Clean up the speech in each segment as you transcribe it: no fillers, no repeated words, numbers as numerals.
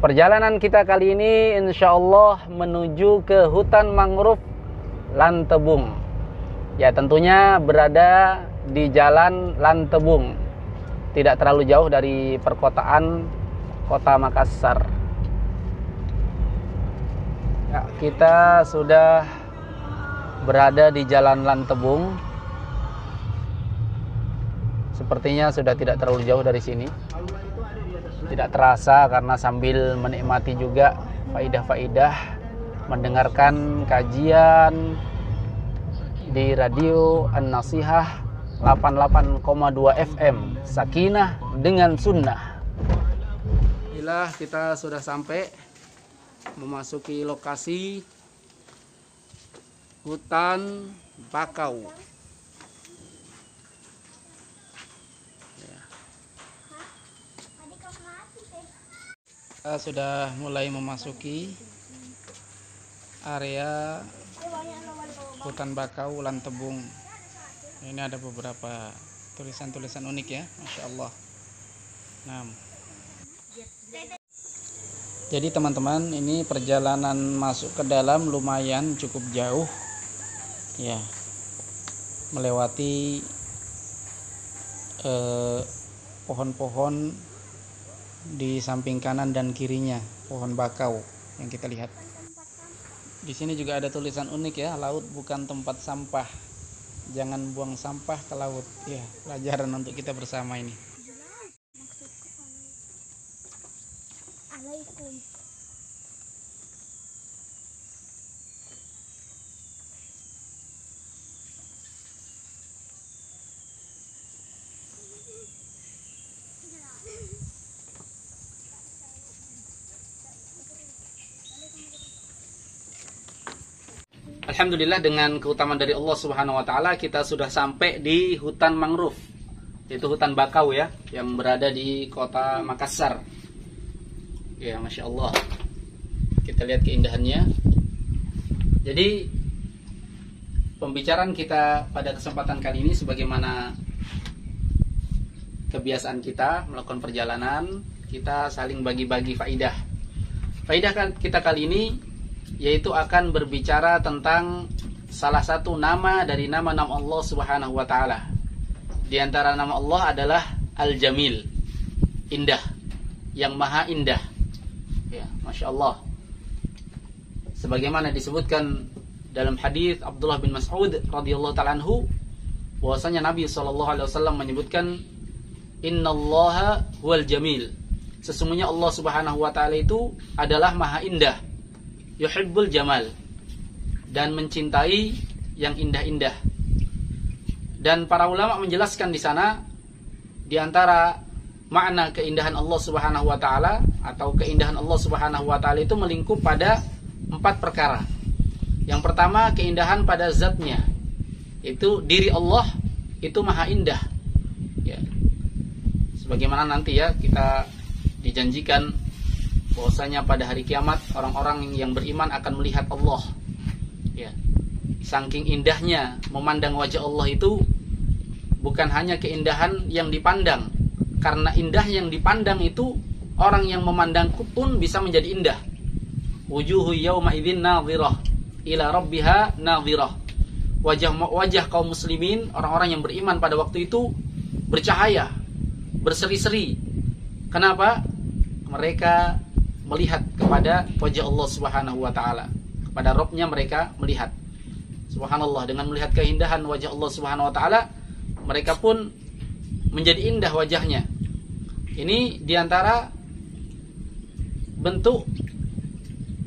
Perjalanan kita kali ini insya Allah menuju ke hutan mangrove Lantebung. Ya, tentunya berada di jalan Lantebung, tidak terlalu jauh dari perkotaan kota Makassar. Ya, kita sudah berada di jalan Lantebung. Sepertinya sudah tidak terlalu jauh dari sini. Tidak terasa karena sambil menikmati juga faidah-faidah, mendengarkan kajian di radio An-Nasihah 88,2 FM Sakinah dengan Sunnah. Inilah kita sudah sampai memasuki lokasi hutan bakau. Kita sudah mulai memasuki area hutan bakau Lantebung. Ini ada beberapa tulisan-tulisan unik ya, Masya Allah. Nah, jadi teman-teman, ini perjalanan masuk ke dalam lumayan cukup jauh ya, melewati pohon-pohon di samping kanan dan kirinya, pohon bakau yang kita lihat. Di sini juga ada tulisan unik ya, laut bukan tempat sampah, jangan buang sampah ke laut. Ya, pelajaran untuk kita bersama ini. Alhamdulillah, dengan keutamaan dari Allah Subhanahu wa taala kita sudah sampai di hutan mangrove, yaitu hutan bakau ya, yang berada di kota Makassar. Ya, Masya Allah. Kita lihat keindahannya. Jadi pembicaraan kita pada kesempatan kali ini, sebagaimana kebiasaan kita melakukan perjalanan, kita saling bagi-bagi faidah. Faidah kita kali ini yaitu akan berbicara tentang salah satu nama dari nama-nama Allah Subhanahu wa taala. Di antara nama Allah adalah Al-Jamil, indah, yang maha indah. Ya, Masya Allah. Sebagaimana disebutkan dalam hadis Abdullah bin Mas'ud radhiyallahu ta'ala anhu, bahwasanya Nabi SAW menyebutkan, Innallaha huwal jamil. Sesungguhnya Allah Subhanahu wa taala itu adalah maha indah. Yuhibbul jamal, dan mencintai yang indah-indah. Dan para ulama menjelaskan di sana, di antara makna keindahan Allah Subhanahu wa taala atau keindahan Allah Subhanahu wa taala itu melingkup pada 4 perkara. Yang pertama, keindahan pada zatnya. Itu diri Allah itu maha indah. Ya. Sebagaimana nanti ya kita dijanjikan bahwasanya pada hari kiamat orang-orang yang beriman akan melihat Allah. Ya. Saking indahnya memandang wajah Allah itu bukan hanya keindahan yang dipandang, karena indah yang dipandang itu orang yang memandang pun bisa menjadi indah. Wujuhu yawma idzin nadhirah ila rabbiha nadhirah. Wajah kaum muslimin, orang-orang yang beriman pada waktu itu bercahaya, berseri-seri. Kenapa? Mereka melihat kepada wajah Allah Subhanahu wa taala, kepada Rabb-nya mereka melihat. Subhanallah, dengan melihat keindahan wajah Allah Subhanahu wa taala, mereka pun menjadi indah wajahnya. Ini diantara bentuk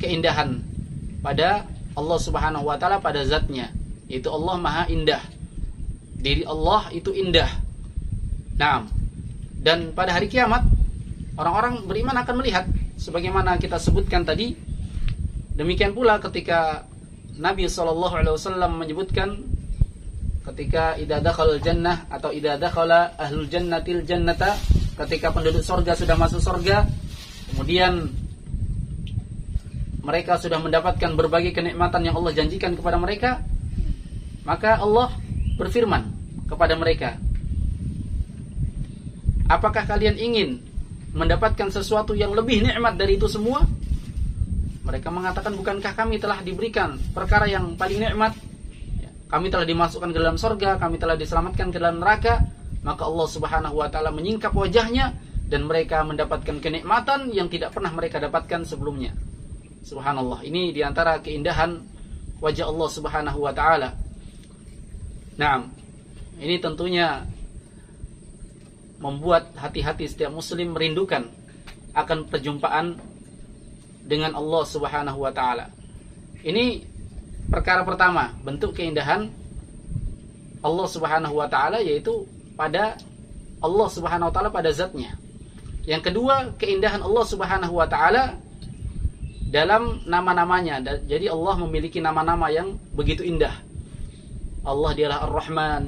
keindahan pada Allah Subhanahu wa taala, pada zatnya, yaitu Allah maha indah. Diri Allah itu indah. Nah, dan pada hari kiamat orang-orang beriman akan melihat, sebagaimana kita sebutkan tadi. Demikian pula ketika Nabi SAW menyebutkan, ketika idza dakhalal jannah atau idza dakhala ahlul jannatil jannata, ketika penduduk surga sudah masuk surga, kemudian mereka sudah mendapatkan berbagai kenikmatan yang Allah janjikan kepada mereka, maka Allah berfirman kepada mereka, apakah kalian ingin mendapatkan sesuatu yang lebih nikmat dari itu semua, mereka mengatakan, bukankah kami telah diberikan perkara yang paling nikmat? Kami telah dimasukkan ke dalam surga, kami telah diselamatkan ke dalam neraka. Maka Allah Subhanahu wa taala menyingkap wajahnya dan mereka mendapatkan kenikmatan yang tidak pernah mereka dapatkan sebelumnya. Subhanallah, ini diantara keindahan wajah Allah Subhanahu wa taala. Nah, ini tentunya membuat hati-hati setiap muslim merindukan akan perjumpaan dengan Allah Subhanahu wa taala. Ini perkara pertama, bentuk keindahan Allah Subhanahu wa taala, yaitu pada Allah Subhanahu wa taala, pada zatnya. Yang kedua, keindahan Allah Subhanahu wa taala dalam nama-namanya. Jadi Allah memiliki nama-nama yang begitu indah. Allah dialah Ar-Rahman,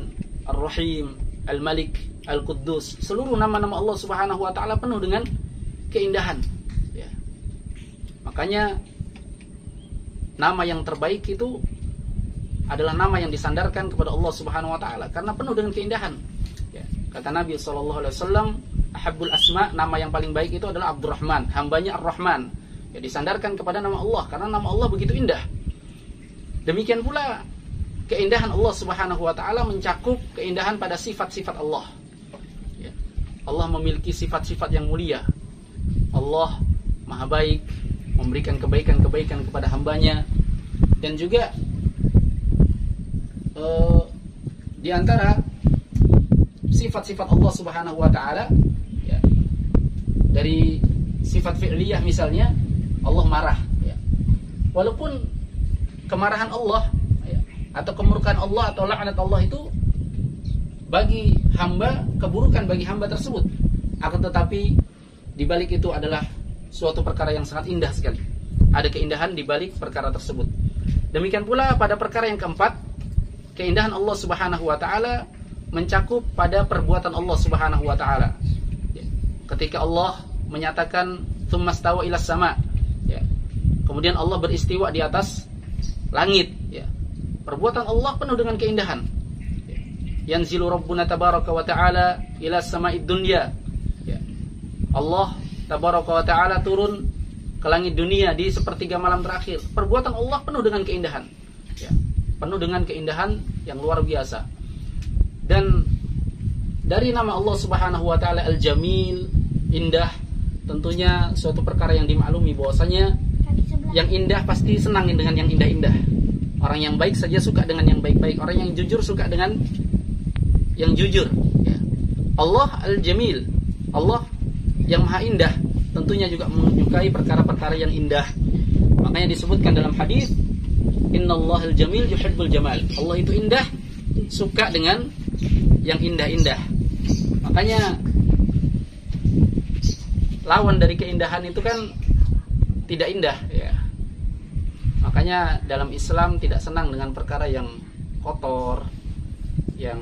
Ar-Rahim, Al-Malik, Al-Quddus. Seluruh nama-nama Allah Subhanahu wa taala penuh dengan keindahan, ya. Makanya nama yang terbaik itu adalah nama yang disandarkan kepada Allah Subhanahu wa taala karena penuh dengan keindahan, ya. Kata Nabi SAW, ahabbul asma, nama yang paling baik itu adalah Abdurrahman, hambanya Ar-Rahman, ya, disandarkan kepada nama Allah karena nama Allah begitu indah. Demikian pula keindahan Allah Subhanahu wa taala mencakup keindahan pada sifat-sifat Allah, ya. Allah memiliki sifat-sifat yang mulia. Allah Maha baik, memberikan kebaikan-kebaikan kepada hambanya. Dan juga di antara sifat-sifat Allah Subhanahu wa taala, ya, dari sifat fi'liyah misalnya, Allah marah, ya. Walaupun kemarahan Allah, ya, atau kemurkaan Allah atau laknat Allah itu bagi hamba, keburukan bagi hamba tersebut, akan tetapi di balik itu adalah suatu perkara yang sangat indah sekali. Ada keindahan di balik perkara tersebut. Demikian pula pada perkara yang keempat, keindahan Allah Subhanahu wa taala mencakup pada perbuatan Allah Subhanahu wa taala. Ya. Ketika Allah menyatakan tsummastawa ilas sama, ya. Kemudian Allah beristiwa di atas langit, ya. Perbuatan Allah penuh dengan keindahan. Ya. Yanzilu Rabbuna tabaraka wa taala ila sama'id dunya. Ya. Allah tabaraka wa ta'ala turun ke langit dunia di sepertiga malam terakhir. Perbuatan Allah penuh dengan keindahan, ya, penuh dengan keindahan yang luar biasa. Dan dari nama Allah Subhanahu wa ta'ala Al-Jamil, indah, tentunya suatu perkara yang dimaklumi bahwasanya yang indah pasti senang dengan yang indah-indah. Orang yang baik saja suka dengan yang baik-baik. Orang yang jujur suka dengan yang jujur, ya. Allah Al-Jamil, Allah yang maha indah, tentunya juga menyukai perkara-perkara yang indah. Makanya disebutkan dalam hadis, Innallahal jamil yuhibbul jamal. Allah itu indah, suka dengan yang indah-indah. Makanya lawan dari keindahan itu kan tidak indah, ya. Makanya dalam Islam tidak senang dengan perkara yang kotor, yang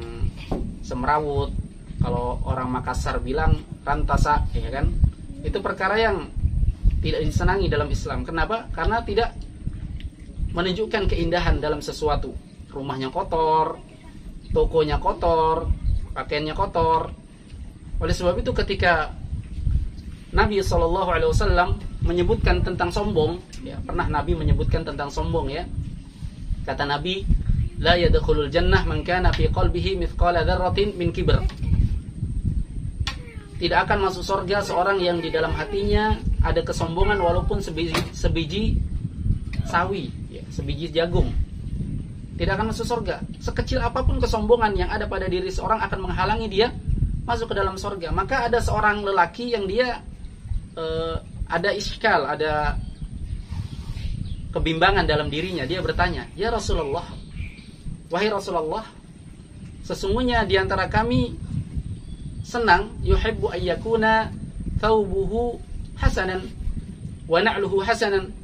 semrawut. Kalau orang Makassar bilang rantasa, ya kan? Itu perkara yang tidak disenangi dalam Islam. Kenapa? Karena tidak menunjukkan keindahan dalam sesuatu. Rumahnya kotor, tokonya kotor, pakaiannya kotor. Oleh sebab itu ketika Nabi SAW menyebutkan tentang sombong, ya, pernah Nabi menyebutkan tentang sombong, ya. Kata Nabi, la yadkhulul jannah man kana fi qalbihi mithqala dzarratin min kibr. Tidak akan masuk surga seorang yang di dalam hatinya ada kesombongan walaupun sebiji sawi, ya, sebiji jagung. Tidak akan masuk surga. Sekecil apapun kesombongan yang ada pada diri seorang akan menghalangi dia masuk ke dalam surga. Maka ada seorang lelaki yang dia ada iskal, ada kebimbangan dalam dirinya. Dia bertanya, "Ya Rasulullah, wahai Rasulullah, sesungguhnya di antara kami senang yuhibbu ayyakuna thawbuhu hasanan wa na'luhu hasanan."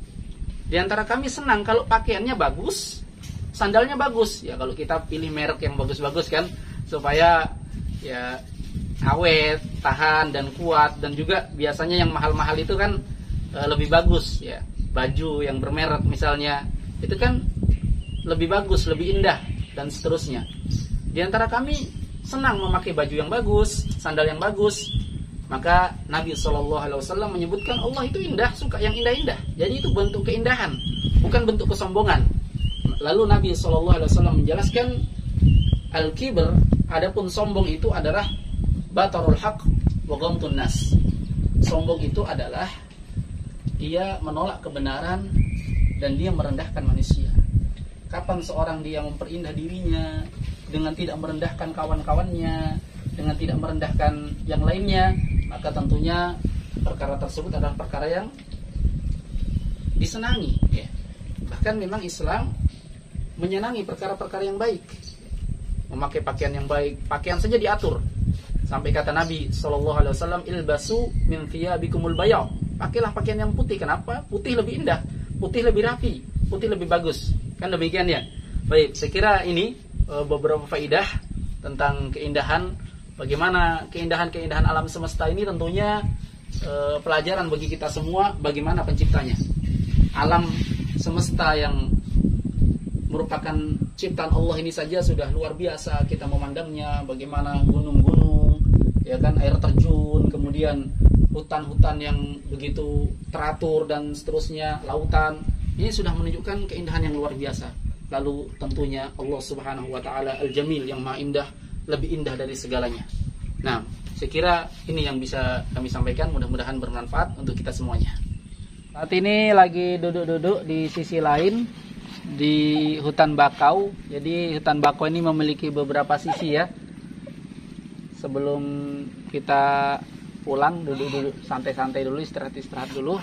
Di antara kami senang kalau pakaiannya bagus, sandalnya bagus. Ya, kalau kita pilih merek yang bagus-bagus kan, supaya ya awet, tahan dan kuat. Dan juga biasanya yang mahal-mahal itu kan lebih bagus, ya. Baju yang bermerek misalnya, itu kan lebih bagus, lebih indah dan seterusnya. Di antara kami senang memakai baju yang bagus, sandal yang bagus. Maka Nabi SAW menyebutkan Allah itu indah, suka yang indah-indah. Jadi itu bentuk keindahan, bukan bentuk kesombongan. Lalu Nabi SAW menjelaskan al-kibr, adapun sombong itu adalah batarul haq wa ghamtun nas. Sombong itu adalah dia menolak kebenaran dan dia merendahkan manusia. Kapan seorang dia memperindah dirinya dengan tidak merendahkan kawan-kawannya, dengan tidak merendahkan yang lainnya, maka tentunya perkara tersebut adalah perkara yang disenangi, ya. Bahkan memang Islam menyenangi perkara-perkara yang baik. Memakai pakaian yang baik, pakaian saja diatur. Sampai kata Nabi SAW, ilbasu min thiyabikumul bayad. Pakailah pakaian yang putih. Kenapa? Putih lebih indah, putih lebih rapi, putih lebih bagus. Kan demikian ya. Baik, saya kira ini beberapa faidah tentang keindahan. Bagaimana keindahan-keindahan alam semesta ini tentunya pelajaran bagi kita semua, bagaimana penciptanya. Alam semesta yang merupakan ciptaan Allah ini saja sudah luar biasa kita memandangnya. Bagaimana gunung-gunung, ya kan, air terjun, kemudian hutan-hutan yang begitu teratur dan seterusnya, lautan. Ini sudah menunjukkan keindahan yang luar biasa. Lalu tentunya Allah Subhanahu wa taala Al-Jamil yang Maha Indah, lebih indah dari segalanya. Nah, saya kira ini yang bisa kami sampaikan, mudah-mudahan bermanfaat untuk kita semuanya. Saat ini lagi duduk-duduk di sisi lain di hutan bakau. Jadi hutan bakau ini memiliki beberapa sisi ya. Sebelum kita pulang, duduk-duduk santai-santai dulu, istirahat-istirahat dulu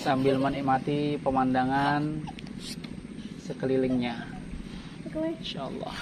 sambil menikmati pemandangan sekelilingnya. Insyaallah.